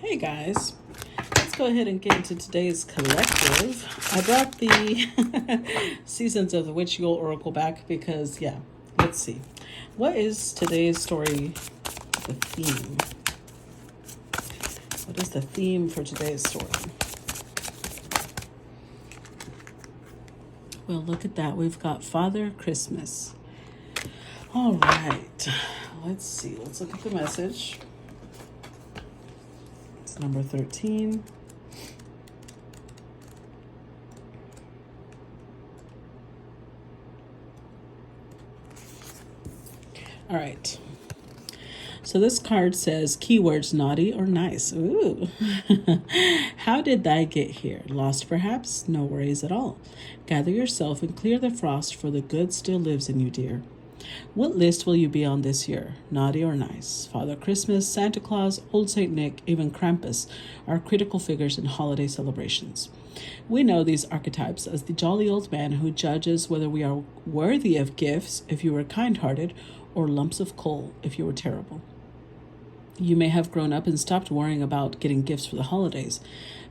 Hey guys, let's go ahead and get into today's collective. I brought the Seasons of the Witch Yule Oracle back because, yeah, let's see. What is today's story, the theme? What is the theme for today's story? Well, look at that. We've got Father Christmas. All right, let's see. Let's look at the message. It's number 13. All right. So this card says keywords naughty or nice. Ooh. How did I get here? Lost perhaps? No worries at all. Gather yourself and clear the frost, for the good still lives in you, dear. What list will you be on this year? Naughty or nice? Father Christmas, Santa Claus, Old Saint Nick, even Krampus are critical figures in holiday celebrations. We know these archetypes as the jolly old man who judges whether we are worthy of gifts if you were kind-hearted, or lumps of coal if you were terrible. You may have grown up and stopped worrying about getting gifts for the holidays,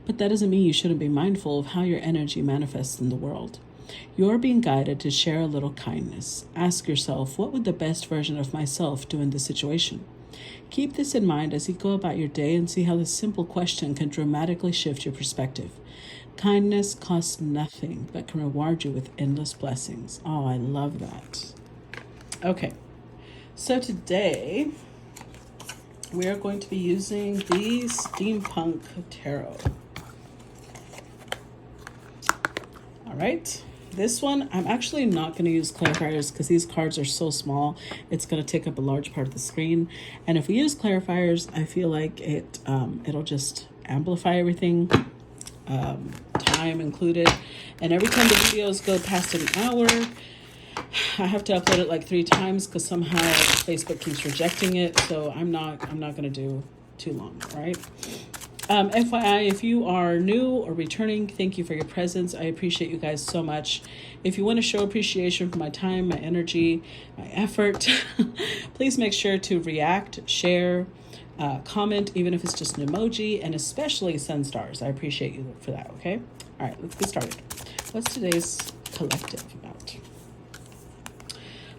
but that doesn't mean you shouldn't be mindful of how your energy manifests in the world. You're being guided to share a little kindness. Ask yourself, what would the best version of myself do in this situation? Keep this in mind as you go about your day and see how this simple question can dramatically shift your perspective. Kindness costs nothing, but can reward you with endless blessings. Oh, I love that. Okay, so today we are going to be using the Steampunk Tarot. All right. This one, I'm actually not going to use clarifiers because these cards are so small. It's going to take up a large part of the screen. And if we use clarifiers, I feel like it'll just amplify everything, time included. And every time the videos go past an hour, I have to upload it like 3 times because somehow Facebook keeps rejecting it. So I'm not going to do too long, right? FYI, if you are new or returning, thank you for your presence. I appreciate you guys so much. If you want to show appreciation for my time, my energy, my effort, please make sure to react, share, comment, even if it's just an emoji, and especially send stars. I appreciate you for that, okay? All right, let's get started. What's today's collective about?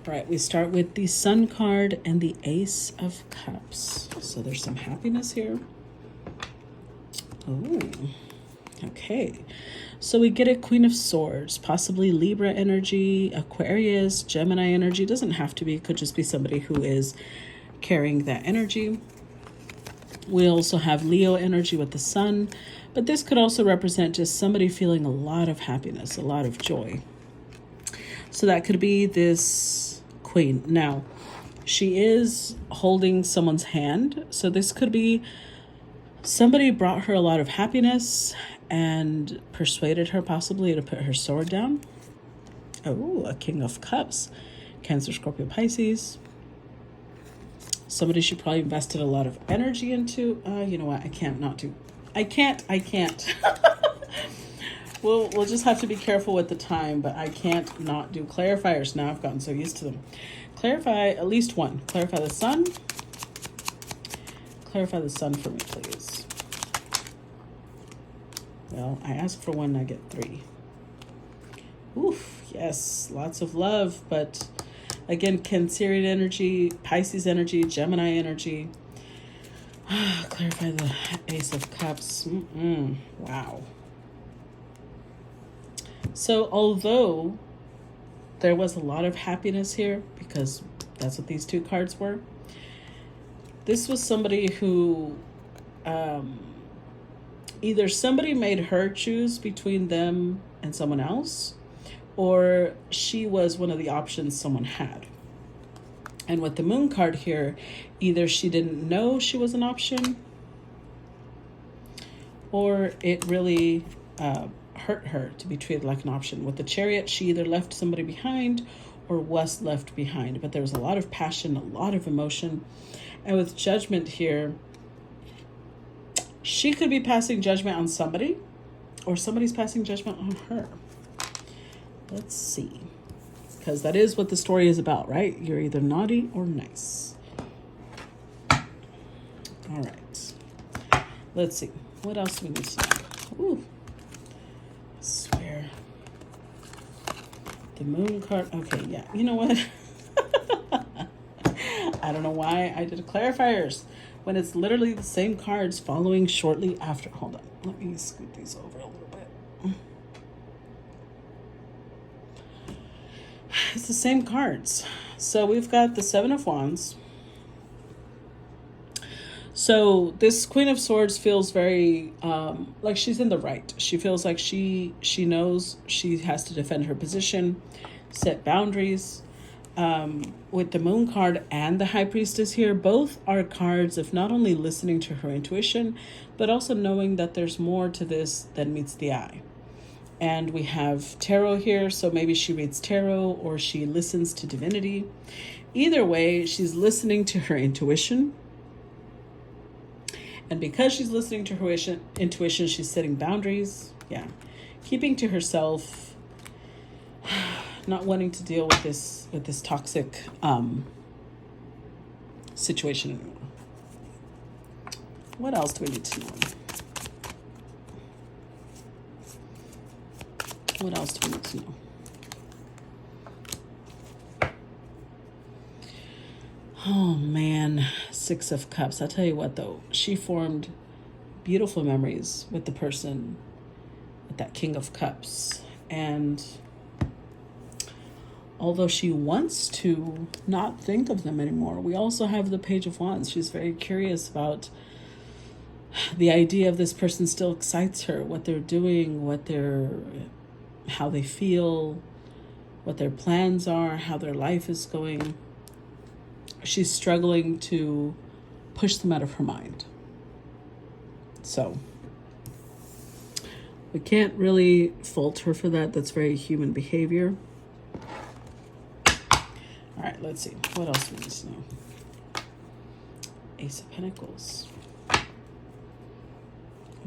All right, we start with the Sun card and the Ace of Cups. So there's some happiness here. Oh, okay. So we get a Queen of Swords, possibly Libra energy, Aquarius, Gemini energy. Doesn't have to be. It could just be somebody who is carrying that energy. We also have Leo energy with the Sun, but this could also represent just somebody feeling a lot of happiness, a lot of joy. So that could be this Queen. Now, she is holding someone's hand, so this could be somebody brought her a lot of happiness and persuaded her possibly to put her sword down. Oh, a King of Cups. Cancer, Scorpio, Pisces. Somebody she probably invested a lot of energy into. You know what? I can't. We'll just have to be careful with the time, but I can't not do clarifiers now. I've gotten so used to them. Clarify at least one. Clarify the Sun. Clarify the Sun for me, please. Well, I asked for 1, I get 3. Oof, yes, lots of love, but again, Cancerian energy, Pisces energy, Gemini energy. Clarify the Ace of Cups. Wow. So although there was a lot of happiness here, because that's what these 2 cards were, this was somebody who either somebody made her choose between them and someone else, or she was one of the options someone had. And with the Moon card here, either she didn't know she was an option, or it really hurt her to be treated like an option. With the Chariot, she either left somebody behind or was left behind, but there was a lot of passion, a lot of emotion. And with Judgment here, she could be passing judgment on somebody, or somebody's passing judgment on her. Let's see. Because that is what the story is about, right? You're either naughty or nice. All right. Let's see. What else do we need to know? Ooh. I swear. The moon card. Okay, yeah. You know what? I don't know why I did clarifiers when it's literally the same cards following shortly after. Hold on. Let me scoot these over a little bit. It's the same cards. So we've got the Seven of Wands. So this Queen of Swords feels very like she's in the right. She feels like she knows she has to defend her position, set boundaries. With the Moon card and the High Priestess here, both are cards of not only listening to her intuition, but also knowing that there's more to this than meets the eye. And we have tarot here, so maybe she reads tarot or she listens to divinity. Either way, she's listening to her intuition. And because she's listening to her intuition, she's setting boundaries. Yeah. Keeping to herself, not wanting to deal with this toxic situation anymore. What else do we need to know? What else do we need to know? Oh man, Six of Cups. I tell you what though, she formed beautiful memories with the person with that King of Cups. And although she wants to not think of them anymore, we also have the Page of Wands. She's very curious about the idea of this person still excites her, what they're doing, how they feel, what their plans are, how their life is going. She's struggling to push them out of her mind. So we can't really fault her for that. That's very human behavior. All right, let's see. What else do we need to know? Ace of Pentacles.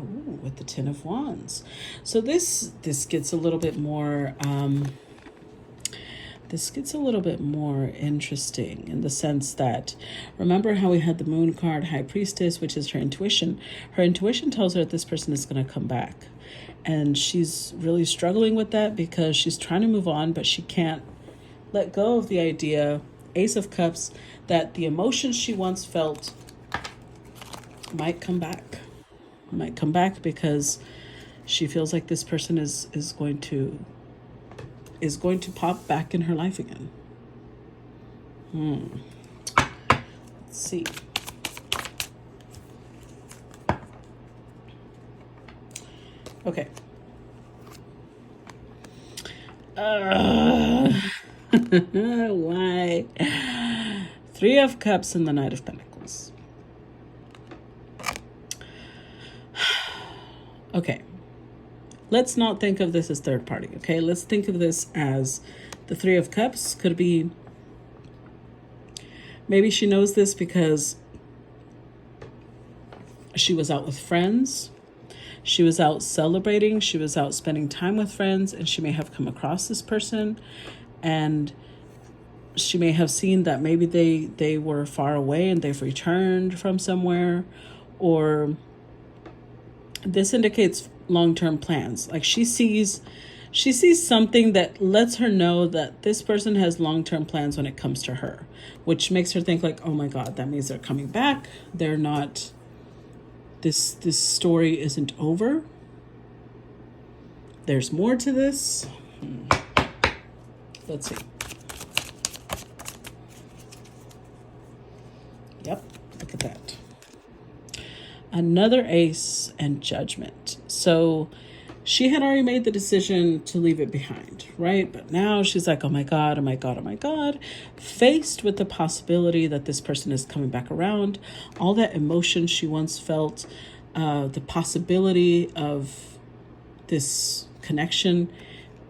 Ooh, with the Ten of Wands. So this gets a little bit more interesting in the sense that, remember how we had the Moon card, High Priestess, which is her intuition. Her intuition tells her that this person is going to come back. And she's really struggling with that because she's trying to move on, but she can't let go of the idea, Ace of Cups, that the emotions she once felt might come back. Might come back because she feels like this person is going to pop back in her life again. Let's see. Okay. Why? Three of Cups and the Knight of Pentacles. Okay. Let's not think of this as third party, okay? Let's think of this as the Three of Cups. Could be, maybe she knows this because she was out with friends. She was out celebrating. She was out spending time with friends, and she may have come across this person, and she may have seen that maybe they were far away and they've returned from somewhere, or this indicates long-term plans. Like she sees something that lets her know that this person has long-term plans when it comes to her, which makes her think like, oh my God, that means they're coming back. They're not, this story isn't over. There's more to this. Let's see. Yep, look at that. Another ace and Judgment. So she had already made the decision to leave it behind, right? But now she's like, oh my God, oh my God, oh my God. Faced with the possibility that this person is coming back around, all that emotion she once felt, the possibility of this connection,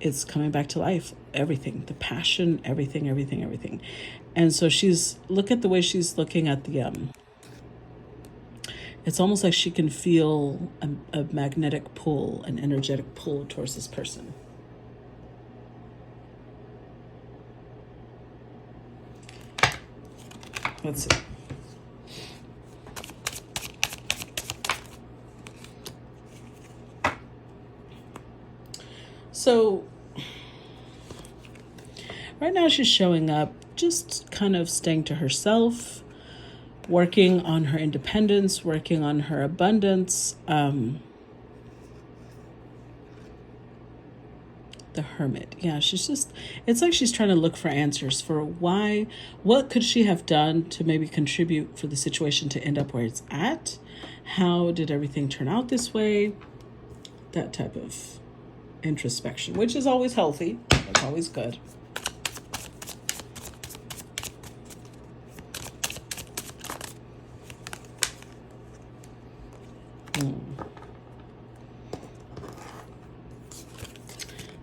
it's coming back to life. Everything, the passion, everything. And so look at the way she's looking at the, it's almost like she can feel a magnetic pull, an energetic pull towards this person. Let's see. So right now she's showing up, just kind of staying to herself, working on her independence, working on her abundance. The Hermit. Yeah, it's like she's trying to look for answers for what could she have done to maybe contribute for the situation to end up where it's at? How did everything turn out this way? That type of introspection, which is always healthy. It's always good.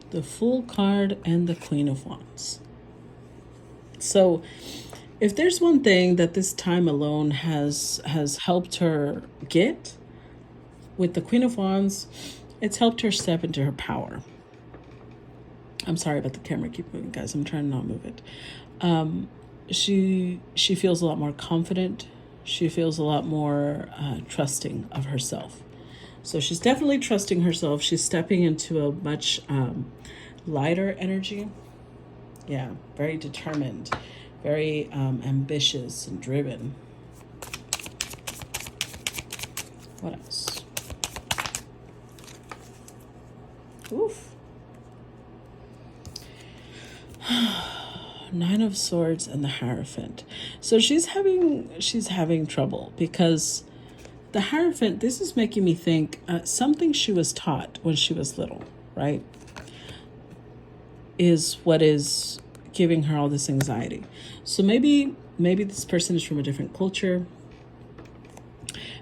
The Fool card and the Queen of Wands. So if there's one thing that this time alone has helped her get with the Queen of Wands, it's helped her step into her power. I'm sorry about the camera. Keep moving, guys. I'm trying to not move it. She feels a lot more confident. She feels a lot more trusting of herself. So she's definitely trusting herself. She's stepping into a much lighter energy. Yeah, very determined, very ambitious and driven. What else? Oof. Nine of Swords and the Hierophant. So she's having trouble because the Hierophant, this is making me think something she was taught when she was little, right? Is what is giving her all this anxiety. So maybe this person is from a different culture.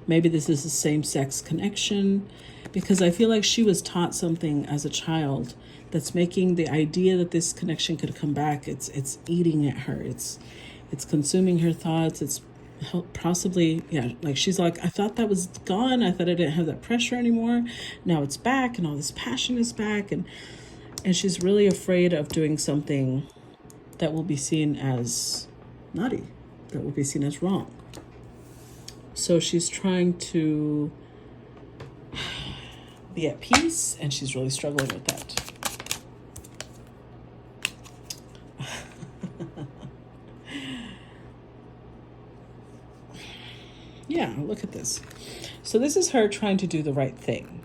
Maybe this is a same-sex connection, because I feel like she was taught something as a child that's making the idea that this connection could come back. It's eating at her. It's consuming her thoughts. It's possibly, yeah, like she's like, I thought that was gone. I thought I didn't have that pressure anymore. Now it's back, and all this passion is back, and she's really afraid of doing something that will be seen as naughty, that will be seen as wrong. So she's trying to be at peace, and she's really struggling with that. Yeah, look at this. So this is her trying to do the right thing.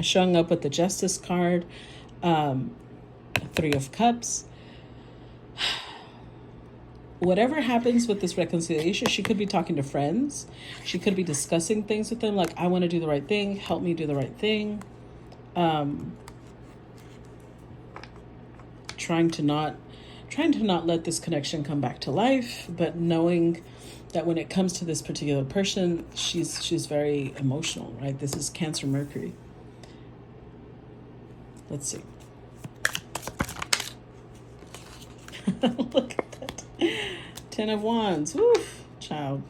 Showing up with the Justice card, Three of Cups. Whatever happens with this reconciliation, she could be talking to friends. She could be discussing things with them, like, I want to do the right thing. Help me do the right thing. Trying to not let this connection come back to life, but knowing that when it comes to this particular person, she's very emotional, right? This is Cancer Mercury. Let's see. Look at that. 10 of Wands. Woof, child.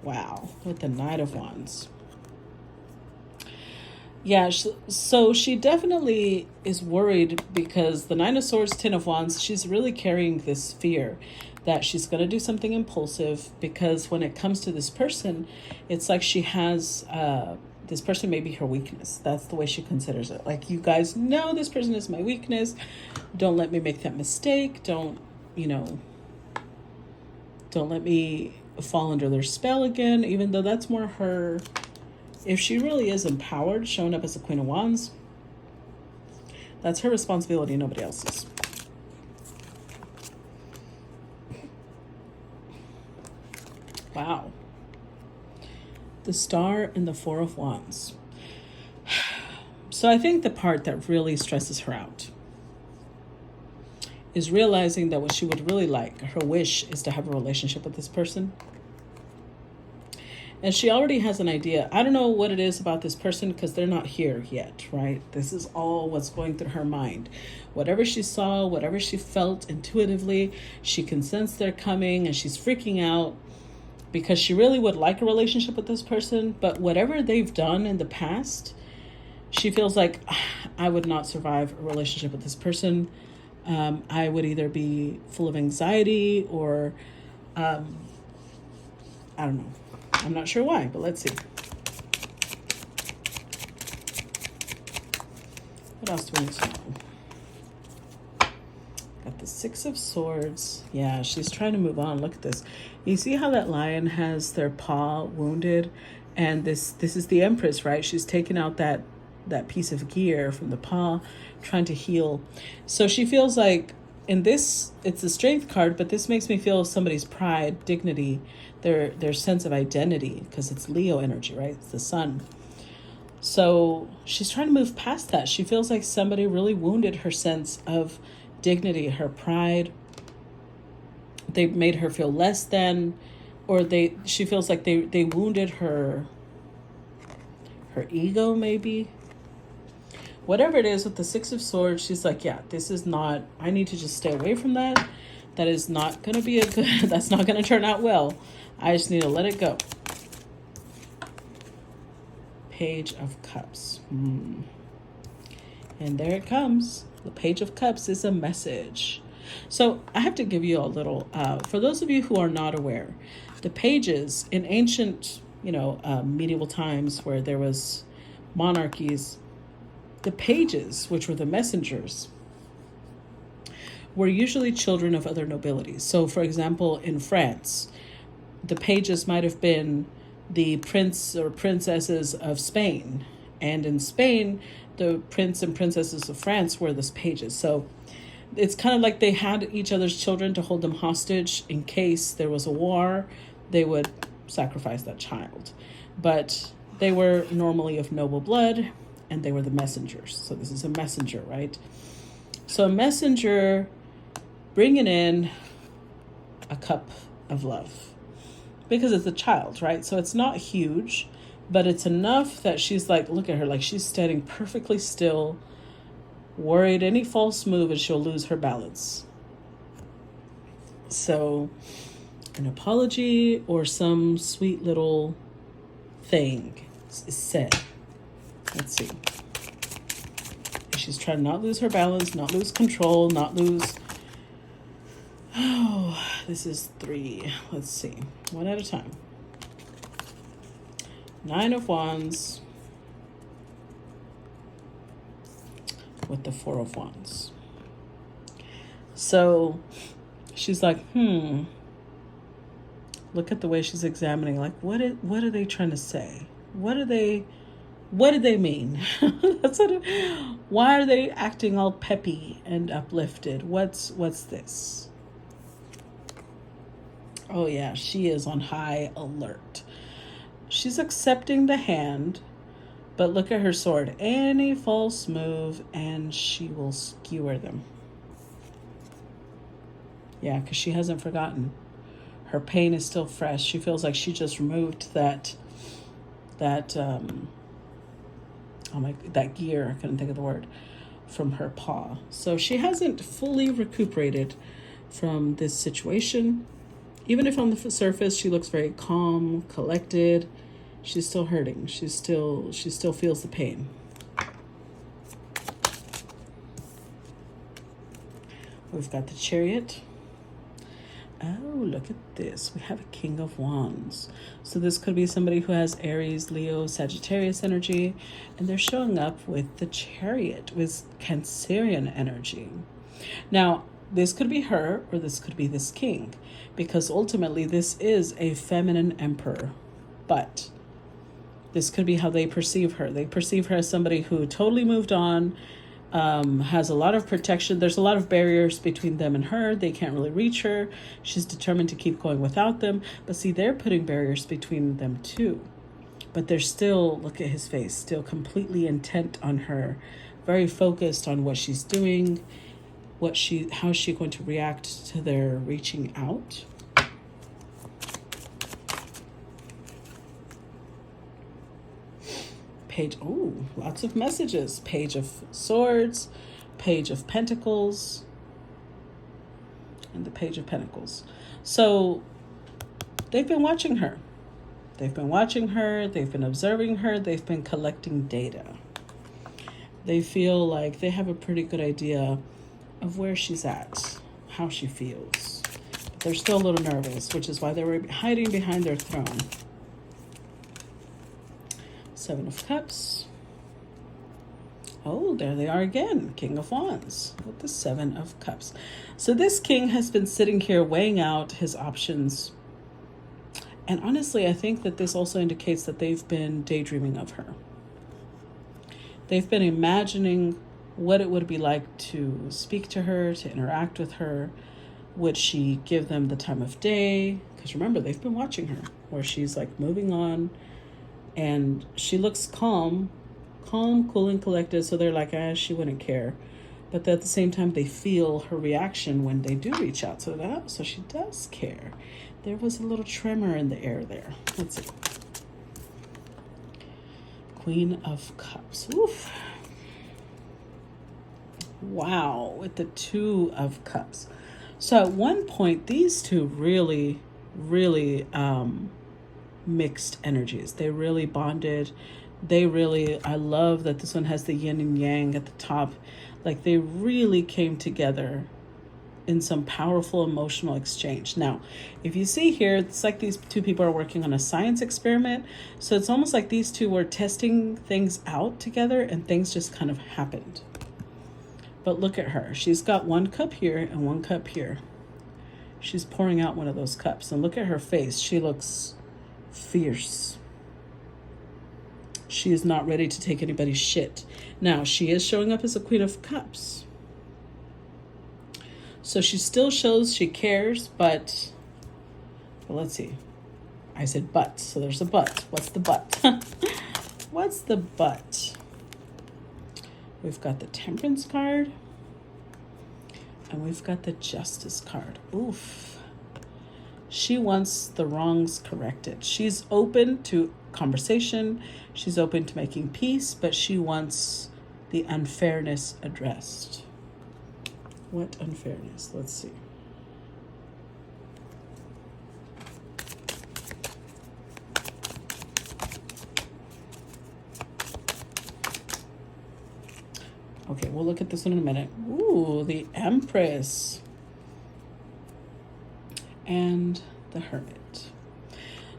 Wow. With the Knight of Wands. Yeah, so she definitely is worried because the Nine of Swords, 10 of Wands, she's really carrying this fear that she's going to do something impulsive, because when it comes to this person, it's like she has... this person may be her weakness. That's the way she considers it. Like, you guys know this person is my weakness. Don't let me make that mistake. Don't let me fall under their spell again, even though that's more her. If she really is empowered, showing up as the Queen of Wands, that's her responsibility, nobody else's. Wow. The Star and the Four of Wands. So I think the part that really stresses her out is realizing that what she would really like, her wish, is to have a relationship with this person. And she already has an idea. I don't know what it is about this person, because they're not here yet, right? This is all what's going through her mind. Whatever she saw, whatever she felt intuitively, she can sense they're coming, and she's freaking out because she really would like a relationship with this person. But whatever they've done in the past, she feels like, I would not survive a relationship with this person. I would either be full of anxiety or, I don't know. I'm not sure why, but let's see. What else do we need to know? Got the Six of Swords. Yeah, she's trying to move on. Look at this. You see how that lion has their paw wounded? And this is the Empress, right? She's taking out that piece of gear from the paw, trying to heal. So she feels like in this, it's a strength card, but this makes me feel somebody's pride, dignity, their sense of identity, because it's Leo energy, right? It's the sun. So she's trying to move past that. She feels like somebody really wounded her sense of dignity, her pride. They made her feel less than, or she feels like they wounded her ego, maybe. Whatever it is with the Six of Swords, she's like, yeah, this is not, I need to just stay away from that. That is not going to be that's not going to turn out well. I just need to let it go. Page of Cups. And there it comes. The Page of Cups is a message. So I have to give you a little, for those of you who are not aware, the pages in ancient, medieval times where there was monarchies, the pages, which were the messengers, were usually children of other nobilities. So, for example, in France, the pages might have been the prince or princesses of Spain. And in Spain, the prince and princesses of France were the pages. So it's kind of like they had each other's children to hold them hostage in case there was a war. They would sacrifice that child. But they were normally of noble blood, and they were the messengers. So this is a messenger, right? So a messenger bringing in a cup of love, because it's a child, right? So it's not huge, but it's enough that she's like, look at her, like she's standing perfectly still, worried any false move and she'll lose her balance. So an apology or some sweet little thing is said. Let's see. She's trying to not lose her balance, not lose control, not lose... Oh, this is 3. Let's see. One at a time. 9 of Wands with the 4 of Wands. So she's like, look at the way she's examining. Like, what are they trying to say? What did they mean? Why are they acting all peppy and uplifted? What's this? Oh yeah, she is on high alert. She's accepting the hand, but look at her sword. Any false move and she will skewer them. Yeah, because she hasn't forgotten. Her pain is still fresh. She feels like she just removed that gear, I couldn't think of the word, from her paw. So she hasn't fully recuperated from this situation. Even if on the surface she looks very calm, collected, she's still hurting. She still feels the pain. We've got the Chariot. Oh, look at this. We have a King of Wands. So this could be somebody who has Aries, Leo, Sagittarius energy, and they're showing up with the Chariot, with Cancerian energy. Now, this could be her, or this could be this king, because ultimately this is a feminine emperor. But this could be how they perceive her. They perceive her as somebody who totally moved on, has a lot of protection. There's a lot of barriers between them and her. They can't really reach her. She's determined to keep going without them. But see, they're putting barriers between them too. But they're still, look at his face, still completely intent on her, very focused on what she's doing, how she's going to react to their reaching out. Page, oh, lots of messages. Page of Swords, Page of Pentacles, and the Page of Pentacles. So they've been watching her. They've been watching her. They've been observing her. They've been collecting data. They feel like they have a pretty good idea of where she's at, how she feels. But they're still a little nervous, which is why they were hiding behind their throne. 7 of Cups. Oh, there they are again. King of Wands with the Seven of Cups. So this king has been sitting here weighing out his options. And honestly, I think that this also indicates that they've been daydreaming of her. They've been imagining what it would be like to speak to her, to interact with her. Would she give them the time of day? Because remember, they've been watching her, where she's like moving on and she looks calm, cool, and collected. So they're like, she wouldn't care. But at the same time, they feel her reaction when they do reach out. So she does care. There was a little tremor in the air there. Let's see. Queen of Cups. Oof. Wow, with the Two of Cups. So at one point, these two really mixed energies. They really bonded. I love that this one has the yin and yang at the top. Like they really came together in some powerful emotional exchange. Now, if you see here, it's like these two people are working on a science experiment. So it's almost like these two were testing things out together and things just kind of happened. But look at her. She's got one cup here and one cup here. She's pouring out one of those cups. And look at her face. She looks fierce. She is not ready to take anybody's shit. Now, she is showing up as a Queen of Cups. So she still shows she cares, but well, let's see. I said but, so there's a but. What's the but? What's the but? We've got the Temperance card. And we've got the Justice card. Oof. She wants the wrongs corrected. She's open to conversation. She's open to making peace, but she wants the unfairness addressed. What unfairness? Let's see. Okay, we'll look at this one in a minute. Ooh, the Empress. And the Hermit.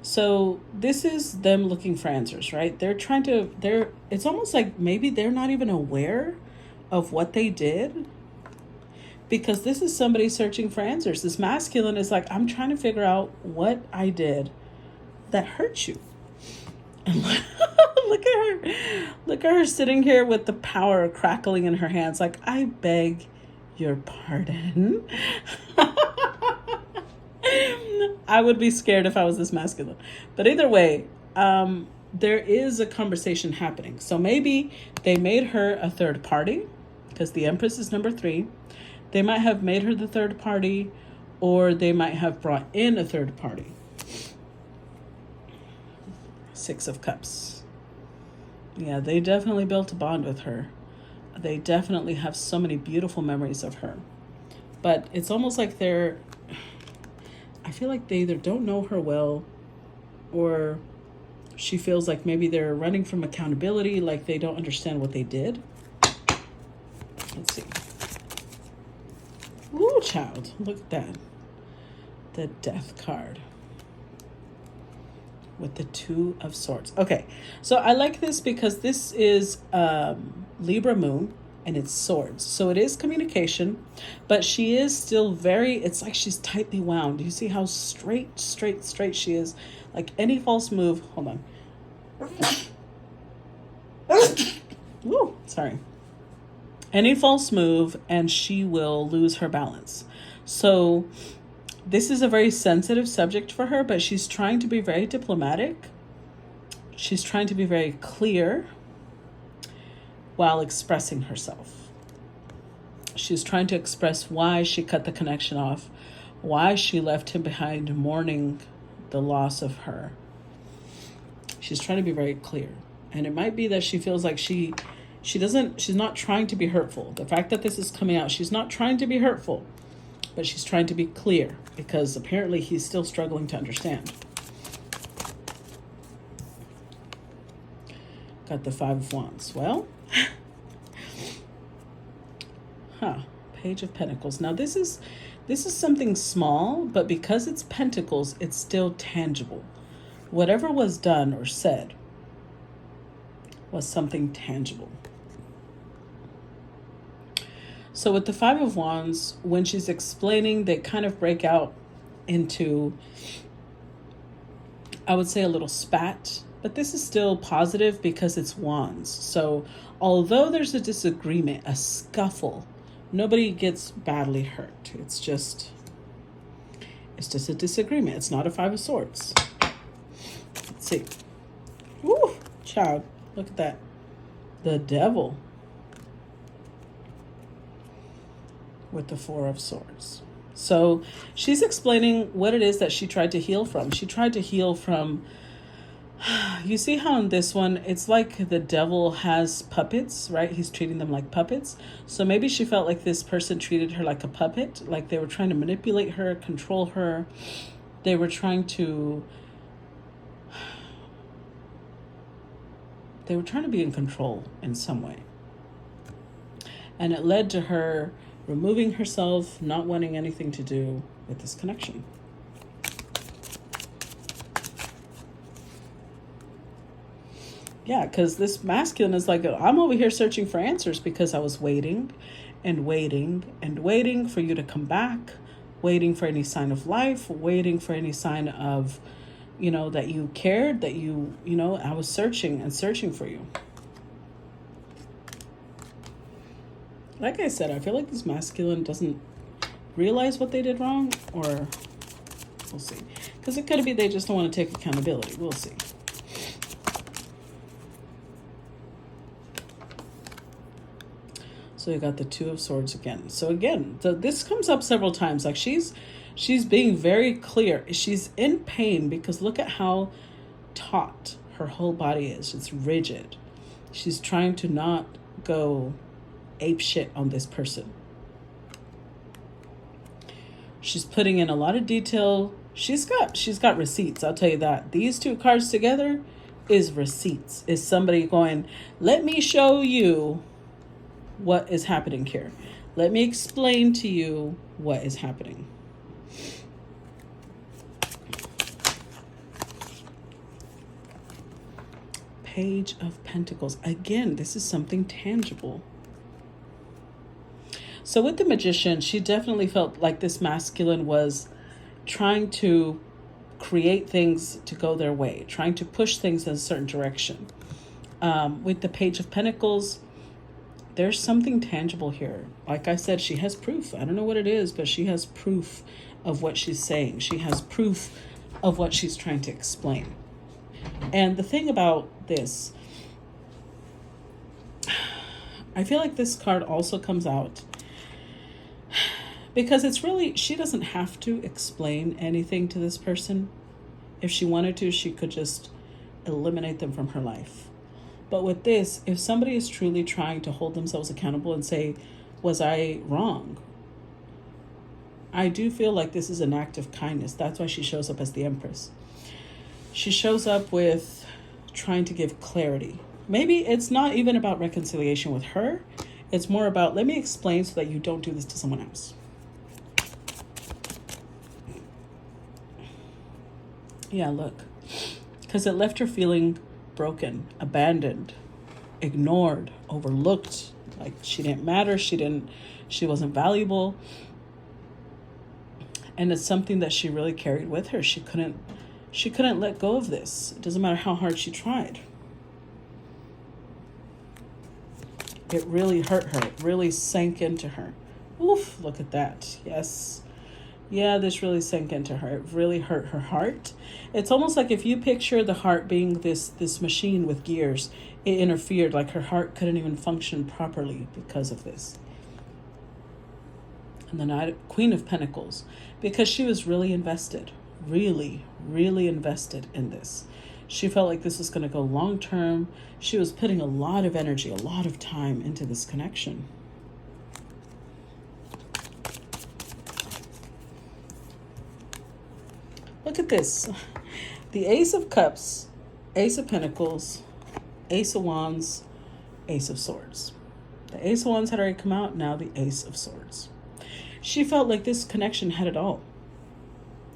So this is them looking for answers, right? It's almost like maybe they're not even aware of what they did, because this is somebody searching for answers. This masculine is like, I'm trying to figure out what I did that hurt you. And look at her. Look at her sitting here with the power crackling in her hands. Like, I beg your pardon. I would be scared if I was this masculine. But either way, there is a conversation happening. So maybe they made her a third party, because the Empress is number 3. They might have made her the third party, or they might have brought in a third party. 6 of Cups. Yeah, they definitely built a bond with her. They definitely have so many beautiful memories of her. But it's almost like I feel like they either don't know her well, or she feels like maybe they're running from accountability, like they don't understand what they did. Let's see. Ooh, child, look at that. The Death card with the 2 of Swords. Okay, so I like this because this is Libra moon and it's swords. So it is communication, but she is still it's like she's tightly wound. You see how straight she is? Like any false move, hold on. Woo, sorry. Any false move and she will lose her balance. So this is a very sensitive subject for her, but she's trying to be very diplomatic. She's trying to be very clear while expressing herself. She's trying to express why she cut the connection off, why she left him behind mourning the loss of her. She's trying to be very clear. And it might be that she feels like she's not trying to be hurtful. The fact that this is coming out, she's not trying to be hurtful, but she's trying to be clear, because apparently he's still struggling to understand. Got the 5 of Wands. Well, Page of Pentacles. Now this is something small, but because it's pentacles, it's still tangible. Whatever was done or said was something tangible. So with the Five of Wands, when she's explaining, they kind of break out into, I would say, a little spat. But this is still positive because it's wands. So although there's a disagreement, a scuffle, nobody gets badly hurt. It's just a disagreement. It's not a Five of Swords. Let's see. Woo, child, look at that. The Devil with the Four of Swords. So she's explaining what it is that she tried to heal from. She tried to heal from, you see how in this one, it's like the devil has puppets, right? He's treating them like puppets. So maybe she felt like this person treated her like a puppet, like they were trying to manipulate her, control her. They were trying to be in control in some way. And it led to her removing herself, not wanting anything to do with this connection. Yeah, because this masculine is like, I'm over here searching for answers because I was waiting and waiting and waiting for you to come back, waiting for any sign of life, waiting for any sign of, that you cared, that I was searching and searching for you. Like I said, I feel like this masculine doesn't realize what they did wrong, or we'll see. Because it could be they just don't want to take accountability. We'll see. So you got the Two of Swords again. So again, this comes up several times. Like she's being very clear. She's in pain because look at how taut her whole body is. It's rigid. She's trying to not go ape shit on this person. She's putting in a lot of detail. She's got receipts. I'll tell you that. These two cards together is receipts. Is somebody going, let me show you what is happening here. Let me explain to you what is happening. Page of Pentacles. Again, this is something tangible. So with the Magician, she definitely felt like this masculine was trying to create things to go their way, trying to push things in a certain direction. With the Page of Pentacles, there's something tangible here. Like I said, she has proof. I don't know what it is, but she has proof of what she's saying. She has proof of what she's trying to explain. And the thing about this, I feel like this card also comes out because it's really, she doesn't have to explain anything to this person. If she wanted to, she could just eliminate them from her life. But with this, if somebody is truly trying to hold themselves accountable and say, was I wrong? I do feel like this is an act of kindness. That's why she shows up as the Empress. She shows up with trying to give clarity. Maybe it's not even about reconciliation with her. It's more about, let me explain so that you don't do this to someone else. Yeah, look. Because it left her feeling broken, abandoned, ignored, overlooked. Like she didn't matter. She wasn't valuable. And it's something that she really carried with her. She couldn't let go of this. It doesn't matter how hard she tried. It really hurt her. It really sank into her. Oof, look at that. Yes. Yeah, this really sank into her. It really hurt her heart. It's almost like if you picture the heart being this machine with gears, it interfered, like her heart couldn't even function properly because of this. And the Queen of Pentacles, because she was really invested, really, really invested in this. She felt like this was going to go long term. She was putting a lot of energy, a lot of time into this connection. Look at this. The Ace of Cups, Ace of Pentacles, Ace of Wands, Ace of Swords. The Ace of Wands had already come out. Now the Ace of Swords. She felt like this connection had it all.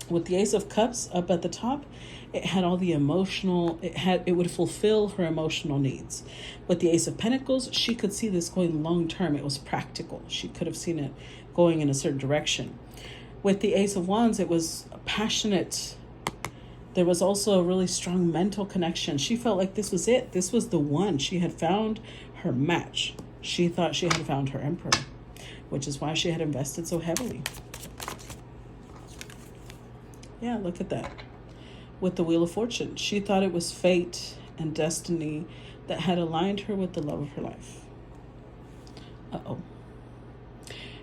With the Ace of Cups up at the top, it had all the emotional, it would fulfill her emotional needs. With the Ace of Pentacles, she could see this going long term. It was practical. She could have seen it going in a certain direction. With the Ace of Wands, it was passionate. There was also a really strong mental connection. She felt like this was it. This was the one. She had found her match. She thought she had found her emperor, which is why she had invested so heavily. Yeah, look at that. With the Wheel of Fortune, she thought it was fate and destiny that had aligned her with the love of her life. Uh-oh.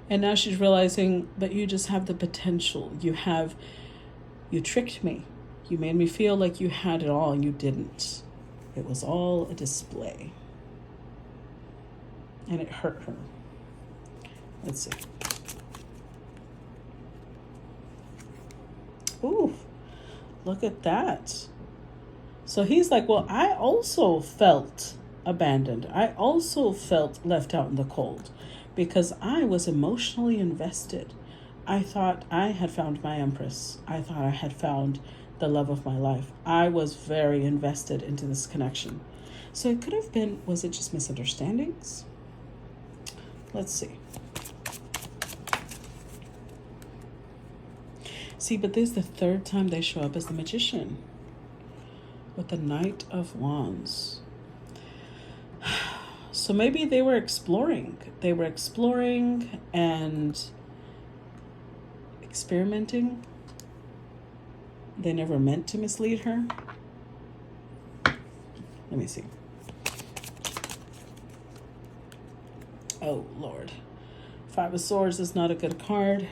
And now she's realizing that you just have the potential. You tricked me. You made me feel like you had it all and you didn't. It was all a display. And it hurt her. Let's see. Ooh, look at that. So he's like, well, I also felt abandoned. I also felt left out in the cold because I was emotionally invested. I thought I had found my empress. I thought I had found the love of my life. I was very invested into this connection. So it could have been, was it just misunderstandings? Let's see. See, but this is the third time they show up as the Magician with the Knight of Wands. So maybe they were exploring. They were exploring and experimenting. They never meant to mislead her. Let me see. Oh, Lord. Five of Swords is not a good card.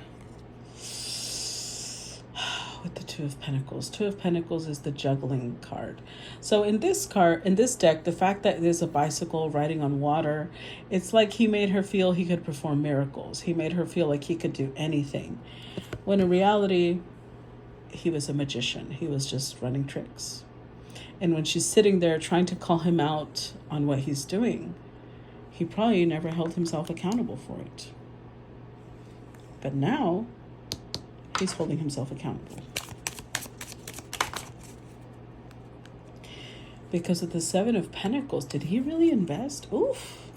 With the Two of Pentacles. Two of Pentacles is the juggling card. So in this deck, the fact that there's a bicycle riding on water, it's like he made her feel he could perform miracles. He made her feel like he could do anything. When in reality, he was a magician. He was just running tricks. And when she's sitting there trying to call him out on what he's doing, he probably never held himself accountable for it. But now, he's holding himself accountable. Because of the Seven of Pentacles, did he really invest? Oof.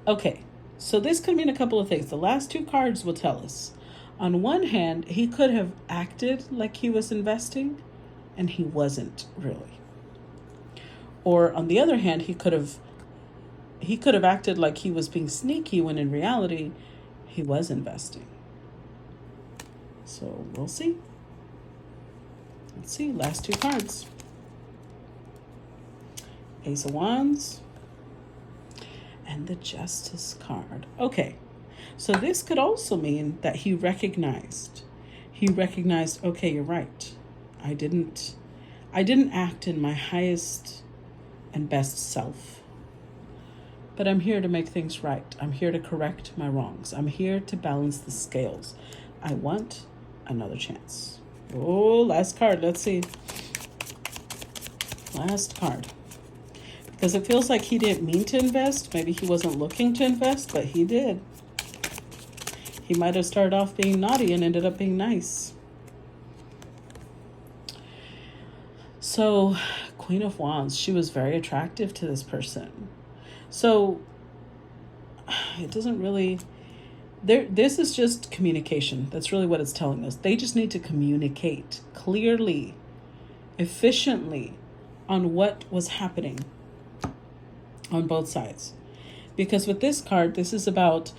Okay, so this could mean a couple of things. The last two cards will tell us. On one hand, he could have acted like he was investing, and he wasn't really. Or on the other hand, he could have acted like he was being sneaky when in reality, he was investing. So we'll see. Let's see, last two cards. Ace of Wands and the Justice card. Okay, so this could also mean that he recognized, okay, you're right. I didn't act in my highest and best self. But I'm here to make things right. I'm here to correct my wrongs. I'm here to balance the scales. I want another chance. Oh, last card. Let's see. Last card. Because it feels like he didn't mean to invest. Maybe he wasn't looking to invest, but he did. He might have started off being naughty and ended up being nice. So, Queen of Wands, she was very attractive to this person. So, it doesn't really... This is just communication. That's really what it's telling us. They just need to communicate clearly, efficiently on what was happening on both sides. Because with this card, this is about,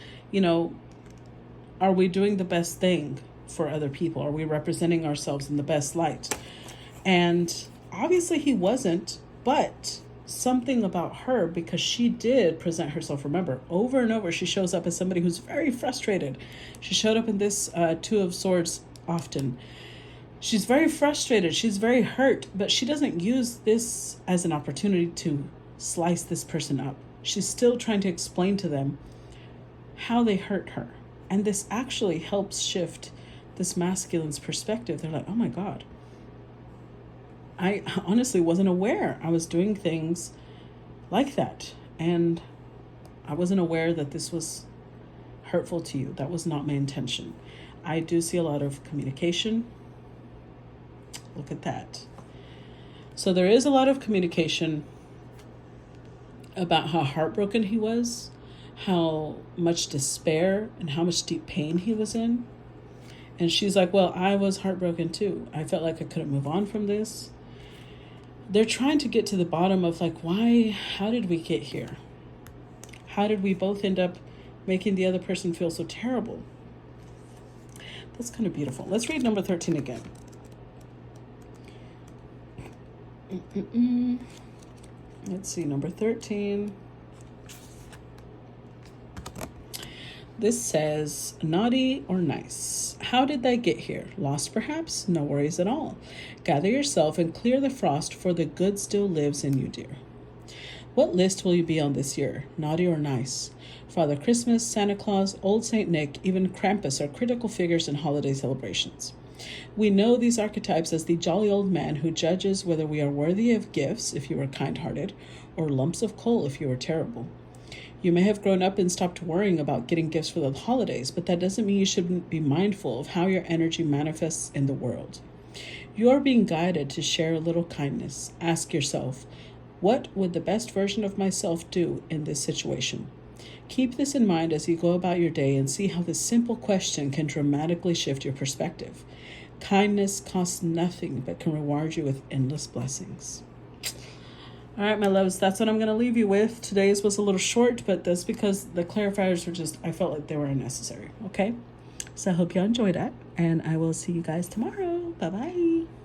are we doing the best thing for other people? Are we representing ourselves in the best light? And obviously he wasn't, but something about her, because she did present herself, remember, over and over, she shows up as somebody who's very frustrated. She showed up in this Two of Swords often. She's very frustrated. She's very hurt, but she doesn't use this as an opportunity to slice this person up. She's still trying to explain to them how they hurt her. And this actually helps shift this masculine's perspective. They're like, oh my God, I honestly wasn't aware I was doing things like that. And I wasn't aware that this was hurtful to you. That was not my intention. I do see a lot of communication. Look at that. So there is a lot of communication about how heartbroken he was, how much despair and how much deep pain he was in. And she's like, well, I was heartbroken too. I felt like I couldn't move on from this. They're trying to get to the bottom of like, why, how did we get here? How did we both end up making the other person feel so terrible? That's kind of beautiful. Let's read number 13 again. Let's see, number 13. This says, naughty or nice? How did that get here? Lost perhaps? No worries at all. Gather yourself and clear the frost, for the good still lives in you, dear. What list will you be on this year? Naughty or nice? Father Christmas, Santa Claus, Old Saint Nick, even Krampus are critical figures in holiday celebrations. We know these archetypes as the jolly old man who judges whether we are worthy of gifts if you are kind-hearted, or lumps of coal if you are terrible. You may have grown up and stopped worrying about getting gifts for the holidays, but that doesn't mean you shouldn't be mindful of how your energy manifests in the world. You are being guided to share a little kindness. Ask yourself, what would the best version of myself do in this situation? Keep this in mind as you go about your day and see how this simple question can dramatically shift your perspective. Kindness costs nothing but can reward you with endless blessings. All right, my loves, that's what I'm going to leave you with. Today's was a little short, but that's because the clarifiers were just, I felt like they were unnecessary, okay? So I hope y'all enjoyed that, and I will see you guys tomorrow. Bye-bye.